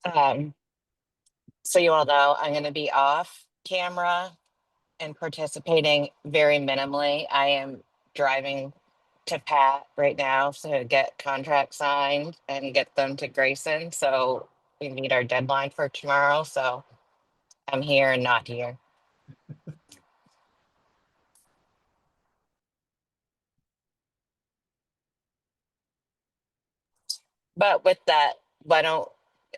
Um, so you all know I'm going to be off camera and participating very minimally. I am driving to Pat right now to get contracts signed and get them to Grayson. So we meet our deadline for tomorrow. So I'm here and not here. But with that, why don't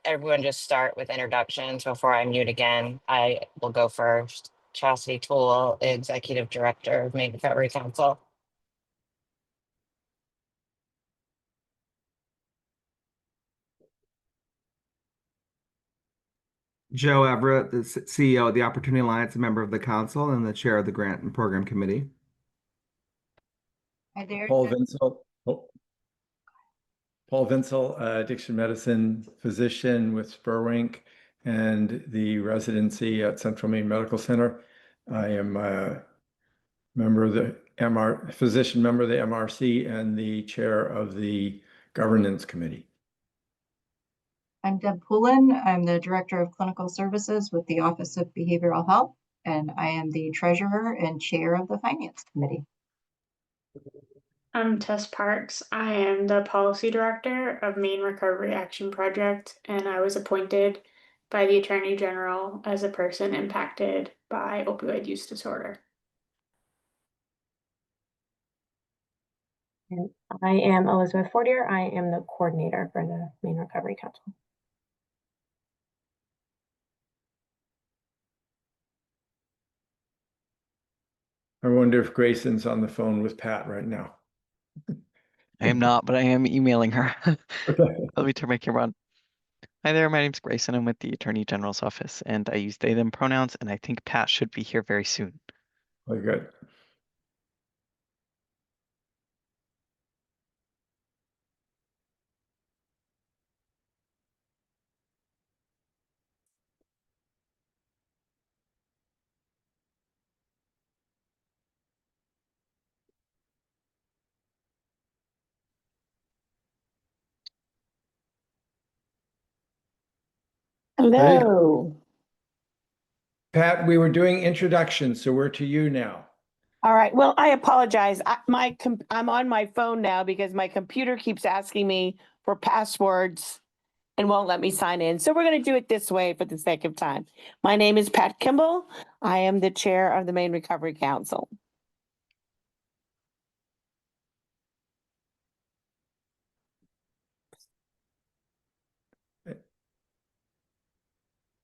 everyone just start with introductions before I mute again? I will go first. Chastity Toole, Executive Director of Maine Recovery Council. Joe Everett, the CEO of the Opportunity Alliance, a member of the council and the chair of the Grant and Program Committee. Hi there. Paul Vinsel. Paul Vinsel, addiction medicine physician with Spurwink and the residency at Central Maine Medical Center. I am a member of the physician member of the MRC and the chair of the governance committee. I'm Deb Poulin. I'm the Director of Clinical Services with the Office of Behavioral Health, and I am the Treasurer and Chair of the Finance Committee. I'm Tess Parks. I am the Policy Director of Maine Recovery Action Project, and I was appointed by the Attorney General as a person impacted by opioid use disorder. And I am Elizabeth Fortier. I am the coordinator for the Maine Recovery Council. I wonder if Grayson's on the phone with Pat right now. I am not, but I am emailing her. Okay. Let me turn my camera on. Hi there, my name's Grayson. I'm with the Attorney General's office, and I use they, them pronouns, and I think Pat should be here very soon. Very good. Hello. Pat, we were doing introductions, so we're to you now. All right. Well, I apologize. I'm on my phone now because my computer keeps asking me for passwords and won't let me sign in. So we're going to do it this way for the sake of time. My name is Pat Kimball. I am the chair of the Maine Recovery Council.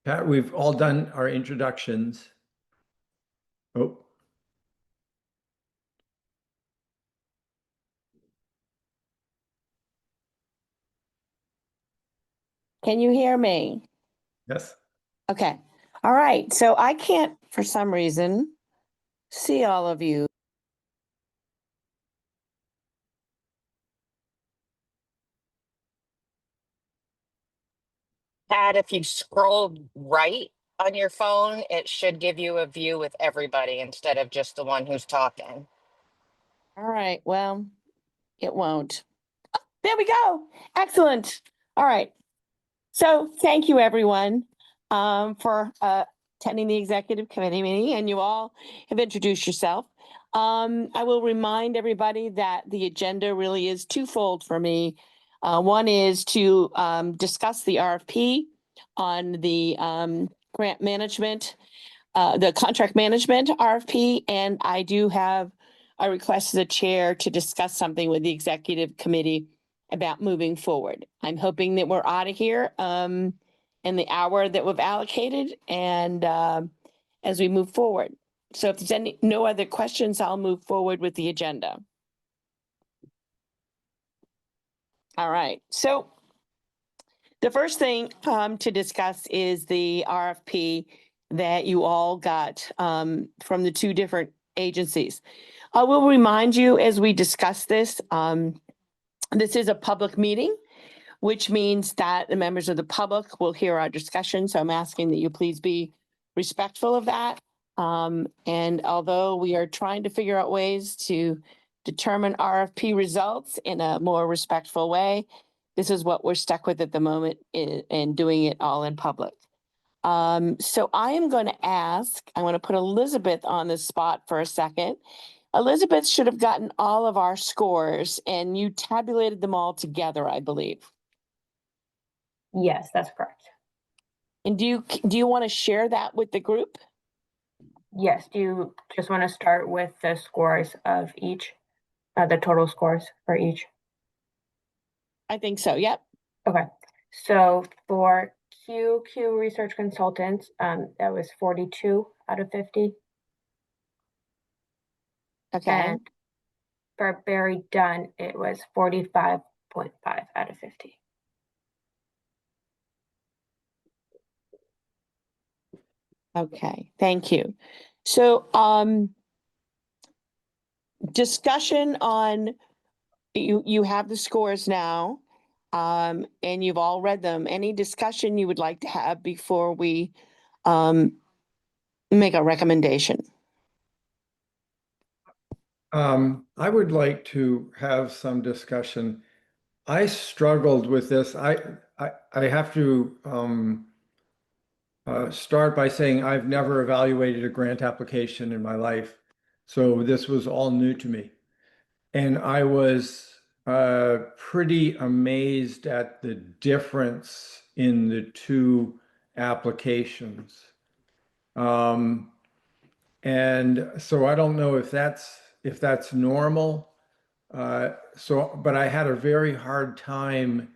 Pat, we've all done our introductions. Oh. Can you hear me? Yes. Okay. All right. So I can't, for some reason, see all of you. Pat, if you scroll right on your phone, it should give you a view with everybody instead of just the one who's talking. All right. Well, it won't. Oh, there we go. Excellent. All right. So thank you, everyone, for attending the executive committee meeting, and you all have introduced yourself. I will remind everybody that the agenda really is twofold for me. One is to discuss the RFP on the grant management, the contract management RFP, and I do have a request as the chair to discuss something with the executive committee about moving forward. I'm hoping that we're out of here in the hour that we've allocated and as we move forward. So if there's no other questions, I'll move forward with the agenda. All right. So the first thing to discuss is the RFP that you all got from the two different agencies. I will remind you as we discuss this, this is a public meeting, which means that the members of the public will hear our discussion. So I'm asking that you please be respectful of that. And although we are trying to figure out ways to determine RFP results in a more respectful way, this is what we're stuck with at the moment and doing it all in public. So I am going to ask, I want to put Elizabeth on the spot for a second. Elizabeth should have gotten all of our scores and you tabulated them all together, I believe. Yes, that's correct. And do you want to share that with the group? Yes, do you just want to start with the scores of each, the total scores for each? I think so, yep. Okay, so for QQ Research Consultants, that was 42 out of 50. Okay. And for Barry Dunn, it was 45.5 out of 50. Okay, thank you. So, discussion on, you have the scores now, and you've all read them. Any discussion you would like to have before we, make a recommendation? I would like to have some discussion. I struggled with this. I have to start by saying I've never evaluated a grant application in my life, so this was all new to me. And I was pretty amazed at the difference in the two applications. And so I don't know if that's normal. But I had a very hard time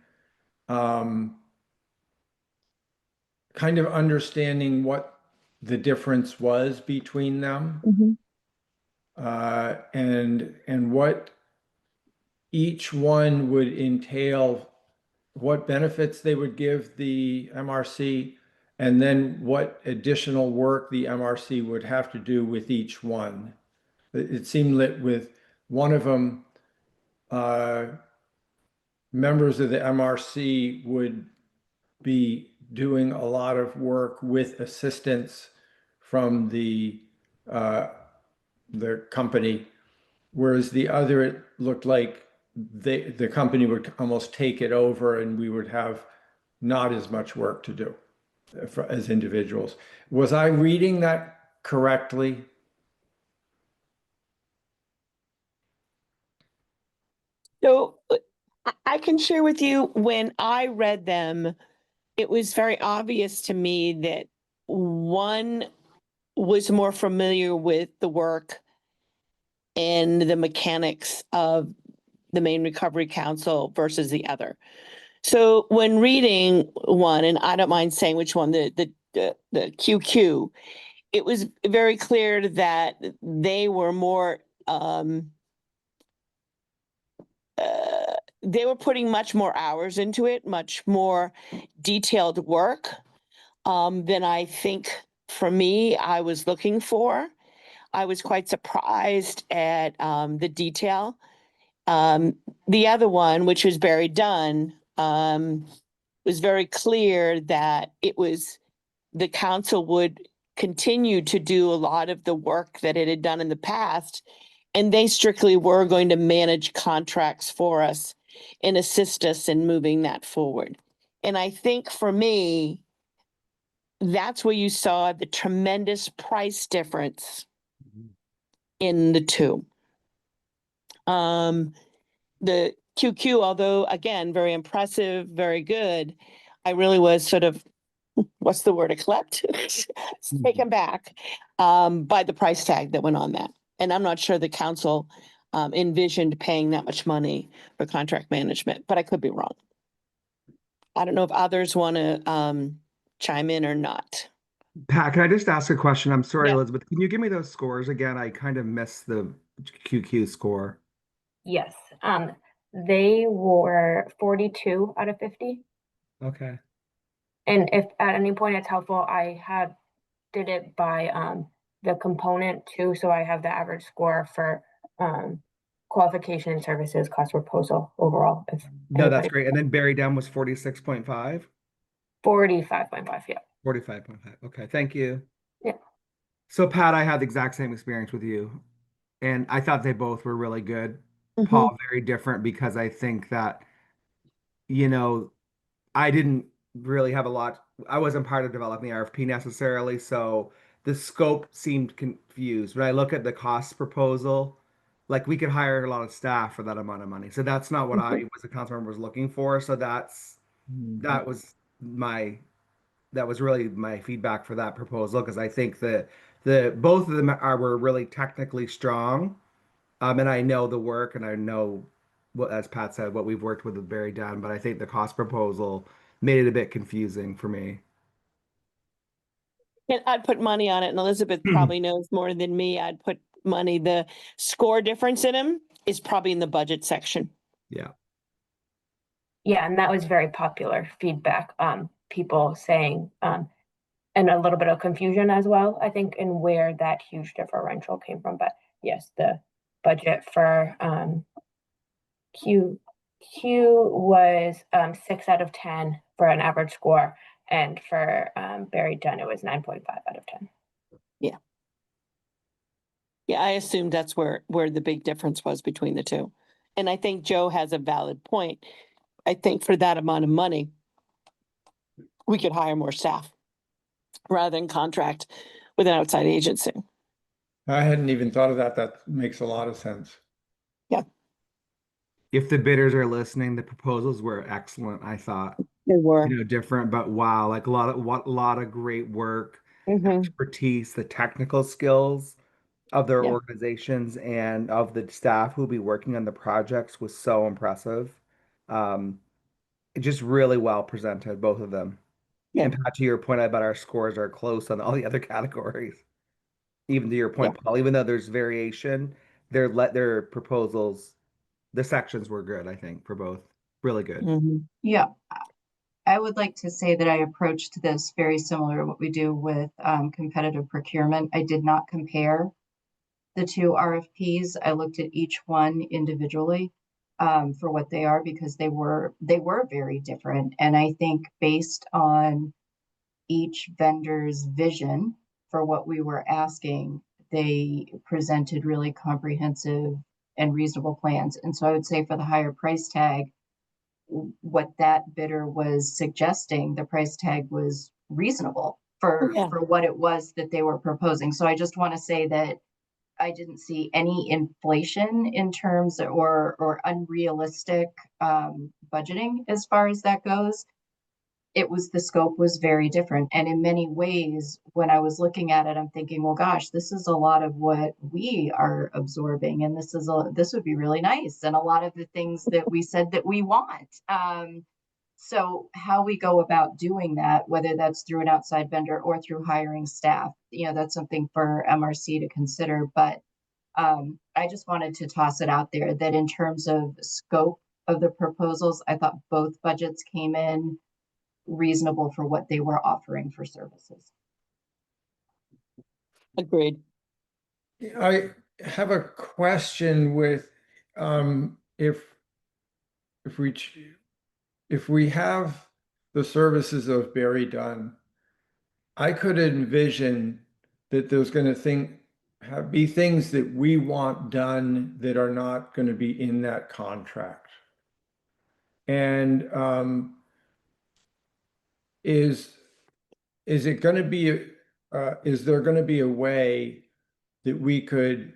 kind of understanding what the difference was between them, and what each one would entail, what benefits they would give the MRC, and then what additional work the MRC would have to do with each one. It seemed that with one of them, members of the MRC would be doing a lot of work with assistance from the company, whereas the other, it looked like the company would almost take it over and we would have not as much work to do as individuals. Was I reading that correctly? So I can share with you, when I read them, it was very obvious to me that one was more familiar with the work and the mechanics of the Maine Recovery Council versus the other. So when reading one, and I don't mind saying which one, the QQ, it was very clear that they were more, they were putting much more hours into it, much more detailed work than I think, for me, I was looking for. I was quite surprised at the detail. The other one, which was Barry Dunn, was very clear that it was, the council would continue to do a lot of the work that it had done in the past, and they strictly were going to manage contracts for us and assist us in moving that forward. And I think for me, that's where you saw the tremendous price difference in the two. The QQ, although again, very impressive, very good, I really was sort of, what's the word, eclipsed, taken back by the price tag that went on that. And I'm not sure the council envisioned paying that much money for contract management, but I could be wrong. I don't know if others want to chime in or not. Pat, can I just ask a question? I'm sorry, Yeah. Elizabeth. Can you give me those scores again? I kind of missed the QQ score. Yes, they were 42 out of 50. Okay. And if at any point it's helpful, I did it by the component too, so I have the average score for qualification and services cost proposal overall. If No, that's anybody, great. And then Barry Dunn was 46.5? 45.5, yeah. 45.5. Okay, thank you. Yeah. So Pat, I had the exact same experience with you, and I thought they both were really good. Mhm. Paul, very different because I think that you know, I didn't really have a lot. I wasn't part of developing the RFP necessarily, so the scope seemed confused. When I look at the cost proposal, like we could hire a lot of staff for that amount of money. So that's not what I, as a council member, was looking for. So that was my that was really my feedback for that proposal because I think that the both of them were really technically strong. And I know the work and I know what, as Pat said, what we've worked with Barry done, but I think the cost proposal made it a bit confusing for me. And I'd put money on it, and Elizabeth probably knows more than me. I'd put money. The score difference in them is probably in the budget section. Yeah. Yeah, and that was very popular feedback. People saying, and a little bit of confusion as well, I think, in where that huge differential came from. But yes, the budget for Q was 6 out of 10 for an average score, and for Barry Dunn it was 9.5 out of 10. Yeah, I assumed that's where the big difference was between the two. And I think Joe has a valid point. I think for that amount of money, we could hire more staff rather than contract with an outside agency. I hadn't even thought of that. That makes a lot of sense. If the bidders are listening, the proposals were excellent, I thought. They were. Different, but wow, like a lot of great work, Mhm. expertise, the technical skills of their Yeah. organizations and of the staff who'll be working on the projects was so impressive. Um, just really well presented, both of them. Yeah. And Pat, to your point about our scores are close on all the other categories. Even to your point, Paul, even though there's variation, their proposals, the sections were good, I think, for both. Really good. Mhm. Yeah, I would like to say that I approached this very similar to what we do with competitive procurement. I did not compare the two RFPs. I looked at each one individually for what they are because they were very different. And I think based on each vendor's vision for what we were asking, they presented really comprehensive and reasonable plans. And so I would say for the higher price tag, what that bidder was suggesting, the price tag was reasonable Yeah. for what it was that they were proposing. So I just want to say that I didn't see any inflation in terms or unrealistic budgeting as far as that goes. It was the scope was very different. And in many ways, when I was looking at it, I'm thinking, well, gosh, this is a lot of what we are absorbing. And this would be really nice. And a lot of the things that we said that we want. So how we go about doing that, whether that's through an outside vendor or through hiring staff, that's something for MRC to consider. But I just wanted to toss it out there that in terms of scope of the proposals, I thought both budgets came in reasonable for what they were offering for services. Agreed. I have a question with if if we have the services of Barry Dunn, I could envision that there's going to be things that we want done that are not going to be in that contract. And is it going to be is there going to be a way that we could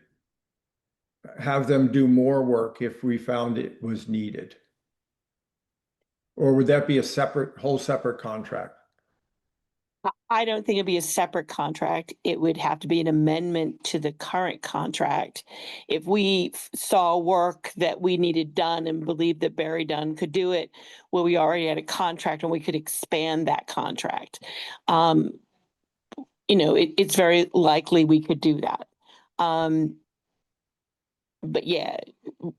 have them do more work if we found it was needed? Or would that be a whole separate contract? I don't think it'd be a separate contract. It would have to be an amendment to the current contract. If we saw work that we needed done and believed that Barry Dunn could do it, well, we already had a contract and we could expand that contract. It's very likely we could do that. But yeah,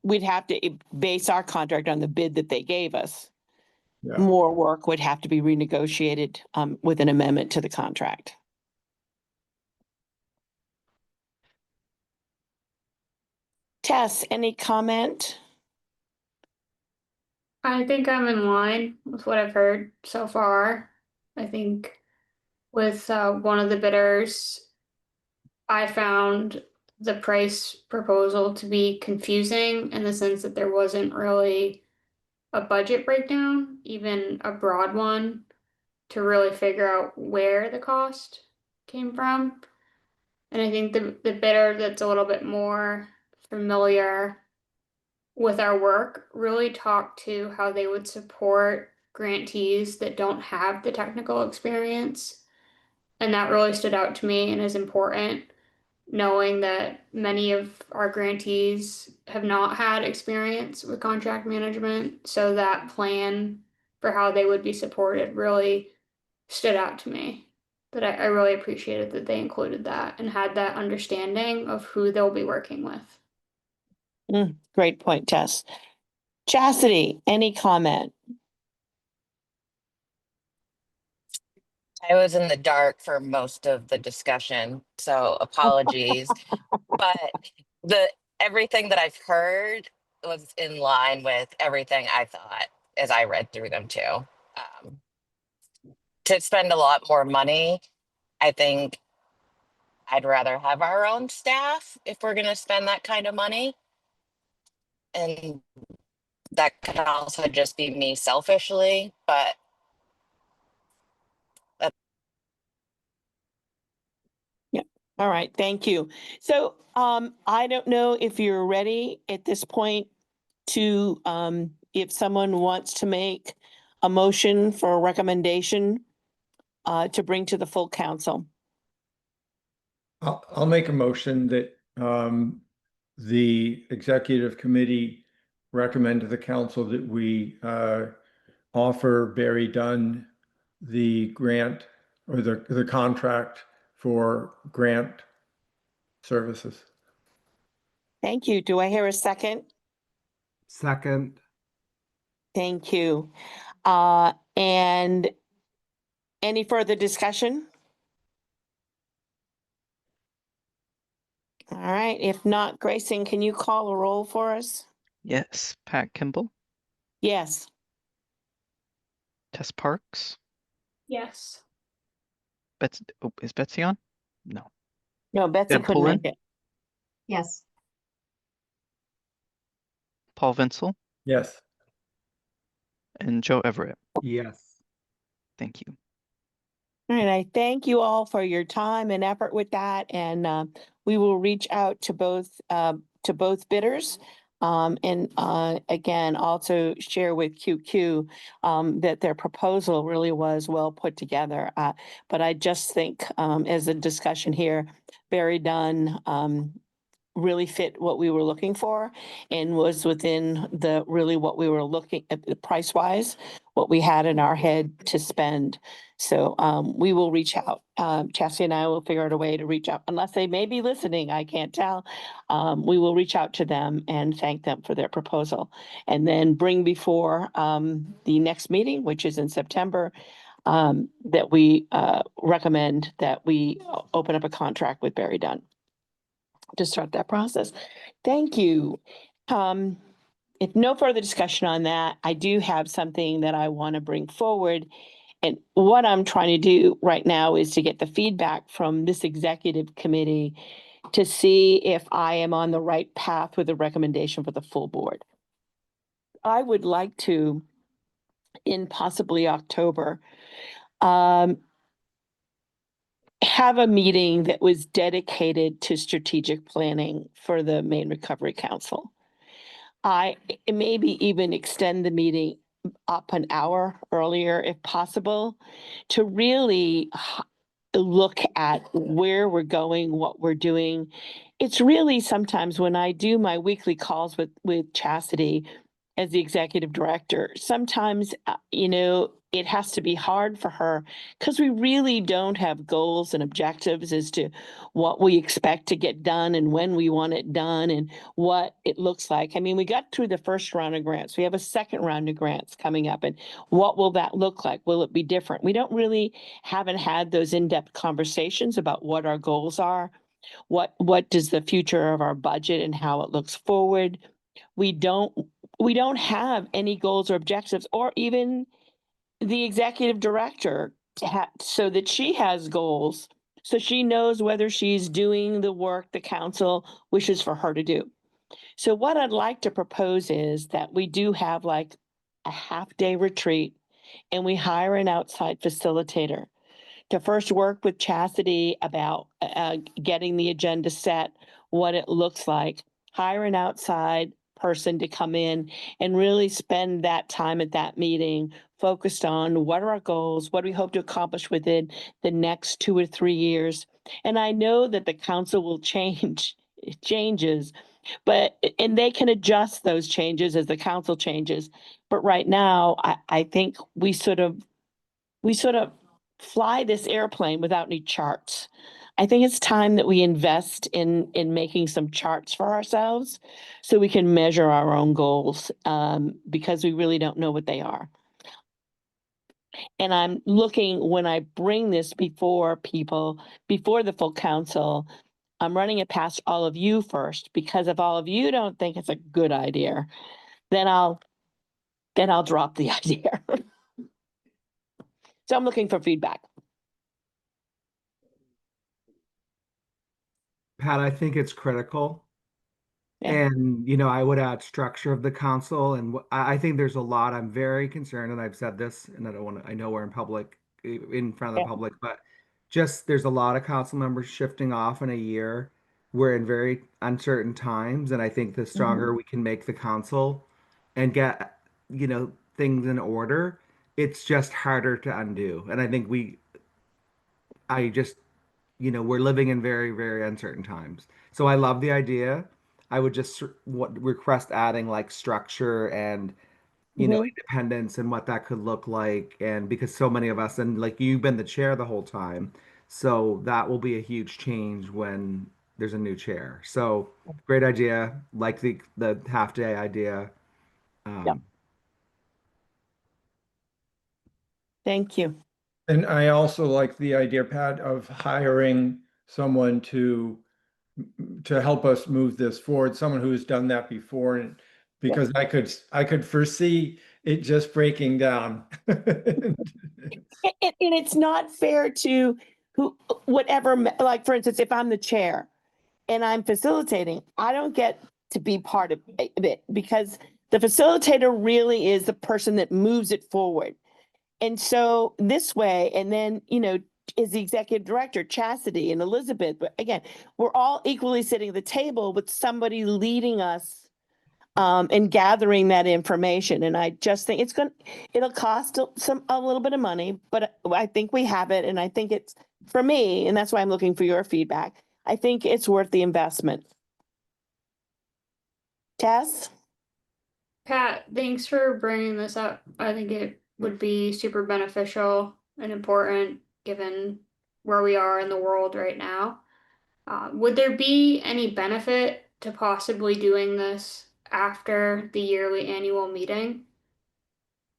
we'd have to base our contract on the bid that they gave us. Yeah. More work would have to be renegotiated with an amendment to the contract. Tess, any comment? I think I'm in line with what I've heard so far. I think with one of the bidders, I found the price proposal to be confusing in the sense that there wasn't really a budget breakdown, even a broad one, to really figure out where the cost came from. And I think the bidder that's a little bit more familiar with our work really talked to how they would support grantees that don't have the technical experience. And that really stood out to me and is important, knowing that many of our grantees have not had experience with contract management. So that plan for how they would be supported really stood out to me. That I really appreciated that they included that and had that understanding of who they'll be working with. Great point, Tess. Chastity, any comment? I was in the dark for most of the discussion, so apologies. But the everything that I've heard was in line with everything I thought as I read through them too. To spend a lot more money, I think I'd rather have our own staff if we're going to spend that kind of money. And that can also just be me selfishly, but All right, thank you. So I don't know if you're ready at this point to, if someone wants to make a motion for a recommendation to bring to the full council. I'll make a motion that the executive committee recommend to the council that we offer Barry Dunn the grant or the contract for grant services. Thank you. Do I hear a second? Second. Thank you. And any further discussion? All right, if not, Grayson, can you call a roll for us? Yes, Pat Kimball, Yes. Tess Parks, Yes. Betsy, oh, is Betsy on? No. No, Betsy Deb couldn't Pullen, make it. Yes. Paul Vinsel, Yes. and Joe Everett. Yes. Thank you. All right, I thank you all for your time and effort with that, and we will reach out to both bidders. And again, also share with QQ that their proposal really was well put together. But I just think, as a discussion here, Barry Dunn really fit what we were looking for and was within the really what we were looking at price wise, what we had in our head to spend. So we will reach out. Chastity and I will figure out a way to reach out, unless they may be listening, I can't tell. We will reach out to them and thank them for their proposal, and then bring before the next meeting, which is in September, that we recommend that we open up a contract with Barry Dunn to start that process. Thank you. If no further discussion on that, I do have something that I want to bring forward. And what I'm trying to do right now is to get the feedback from this executive committee to see if I am on the right path with a recommendation for the full board. I would like to, in possibly October, have a meeting that was dedicated to strategic planning for the Maine Recovery Council. I maybe even extend the meeting up an hour earlier if possible, to really look at where we're going, what we're doing. It's really sometimes when I do my weekly calls with Chastity as the executive director, sometimes, it has to be hard for her because we really don't have goals and objectives as to what we expect to get done and when we want it done and what it looks like. I mean, we got through the first round of grants. We have a second round of grants coming up, and what will that look like? Will it be different? We haven't had those in-depth conversations about what our goals are. What does the future of our budget and how it looks forward? We don't have any goals or objectives, or even the executive director so that she has goals, so she knows whether she's doing the work the council wishes for her to do. So what I'd like to propose is that we do have like a half-day retreat and we hire an outside facilitator to first work with Chastity about getting the agenda set, what it looks like, hire an outside person to come in and really spend that time at that meeting focused on what are our goals, what do we hope to accomplish within the next 2 or 3 years. And I know that the council will changes, but and they can adjust those changes as the council changes. But right now, I think we sort of fly this airplane without any charts. I think it's time that we invest in making some charts for ourselves so we can measure our own goals, because we really don't know what they are. And I'm looking, when I bring this before people, before the full council, I'm running it past all of you first, because if all of you don't think it's a good idea, then I'll drop the idea. So I'm looking for feedback. Pat, I think it's critical. Yeah. And, I would add structure of the council. And I think there's a lot. I'm very concerned, and I've said this, and I don't want to, I know we're in public, in front of the Yeah. public, but just there's a lot of council members shifting off in a year. We're in very uncertain times. And I think the stronger we can make the council and get, things in order, it's just harder to undo. And I think I just we're living in very, very uncertain times. So I love the idea. I would just request adding like structure and, Mhm. independence and what that could look like. And because so many of us, and like you've been the chair the whole time, so that will be a huge change when there's a new chair. So great idea, like the half day idea. Yeah. Um, Thank you. And I also like the idea, Pat, of hiring someone to help us move this forward, someone who has done that before, and because I could foresee it just breaking down. And it's not fair to whatever, like, for instance, if I'm the chair and I'm facilitating, I don't get to be part of it because the facilitator really is the person that moves it forward. And so this way, and then, is the executive director, Chastity and Elizabeth, but again, we're all equally sitting at the table with somebody leading us and gathering that information. And I just think it'll cost a little bit of money, but I think we have it. And I think it's, for me, and that's why I'm looking for your feedback, I think it's worth the investment. Tess? Pat, thanks for bringing this up. I think it would be super beneficial and important given where we are in the world right now. Would there be any benefit to possibly doing this after the yearly annual meeting?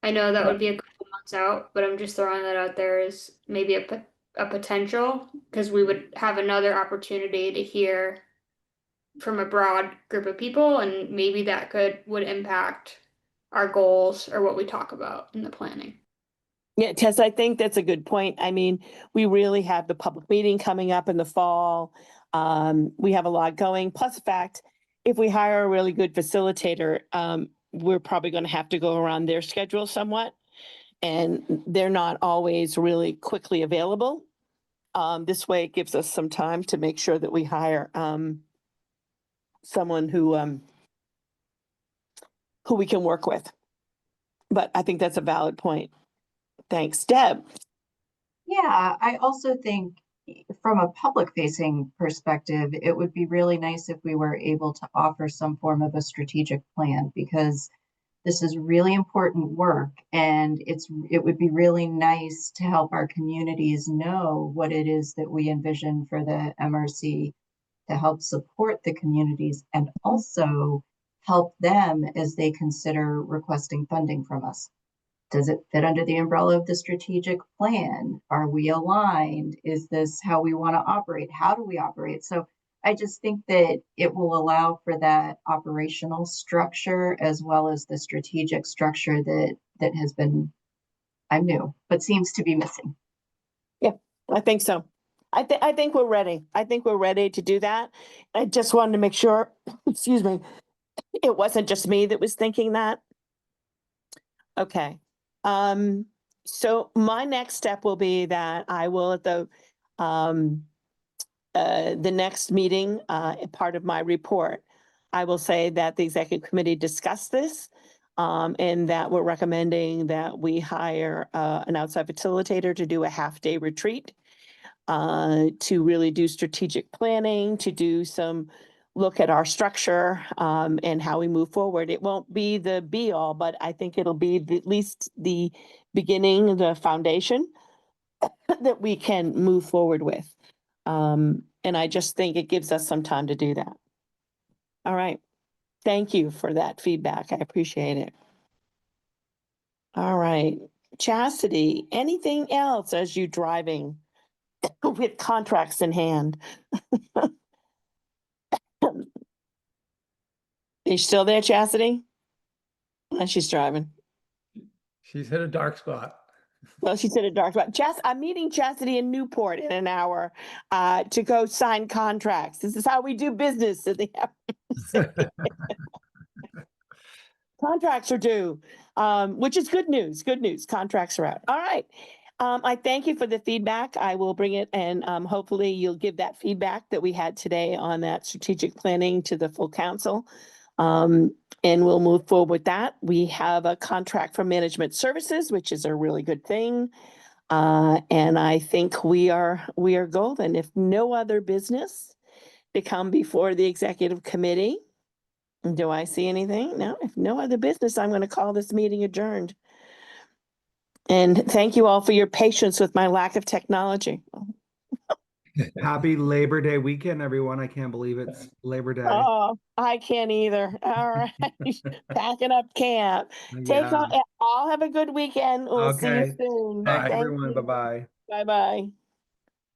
I know that would be a couple months out, but I'm just throwing that out there as maybe a potential because we would have another opportunity to hear from a broad group of people, and maybe that would impact our goals or what we talk about in the planning. Yeah, Tess, I think that's a good point. I mean, we really have the public meeting coming up in the fall. We have a lot going. Plus the fact, if we hire a really good facilitator, we're probably going to have to go around their schedule somewhat. And they're not always really quickly available. This way it gives us some time to make sure that we hire someone who we can work with. But I think that's a valid point. Thanks. Deb? Yeah, I also think from a public facing perspective, it would be really nice if we were able to offer some form of a strategic plan because this is really important work and it would be really nice to help our communities know what it is that we envision for the MRC to help support the communities and also help them as they consider requesting funding from us. Does it fit under the umbrella of the strategic plan? Are we aligned? Is this how we want to operate? How do we operate? So I just think that it will allow for that operational structure as well as the strategic structure that has been, I'm new, but seems to be missing. Yeah, I think so. I think we're ready. I think we're ready to do that. I just wanted to make sure, excuse me, it wasn't just me that was thinking that. Okay. So my next step will be that I will at the next meeting, part of my report, I will say that the executive committee discussed this, and that we're recommending that we hire, an outside facilitator to do a half-day retreat, to really do strategic planning, to do some look at our structure, and how we move forward. It won't be the be all, but I think it'll be at least the beginning, the foundation that we can move forward with. And I just think it gives us some time to do that. All right. Thank you for that feedback. I appreciate it. All right. Chastity, anything else as you driving with contracts in hand? Are you still there, Chastity? She's driving. She's hit a dark spot. Well, she said a dark spot. I'm meeting Chastity in Newport in an hour to go sign contracts. This is how we do business. So they have contracts are due, which is good news. Good news. Contracts are out. All right. I thank you for the feedback. I will bring it, and hopefully you'll give that feedback that we had today on that strategic planning to the full council. And we'll move forward with that. We have a contract for management services, which is a really good thing. And I think we are golden. If no other business to come before the executive committee, do I see anything? No, if no other business, I'm going to call this meeting adjourned. And thank you all for your patience with my lack of technology. Happy Labor Day weekend, everyone. I can't believe it's Labor Day. Oh, I can't either. All right. Packing up camp. Yeah. All have a good weekend. We'll see you Okay. soon. Thanks, Bye. Thank everyone. you. Bye-bye. Bye-bye.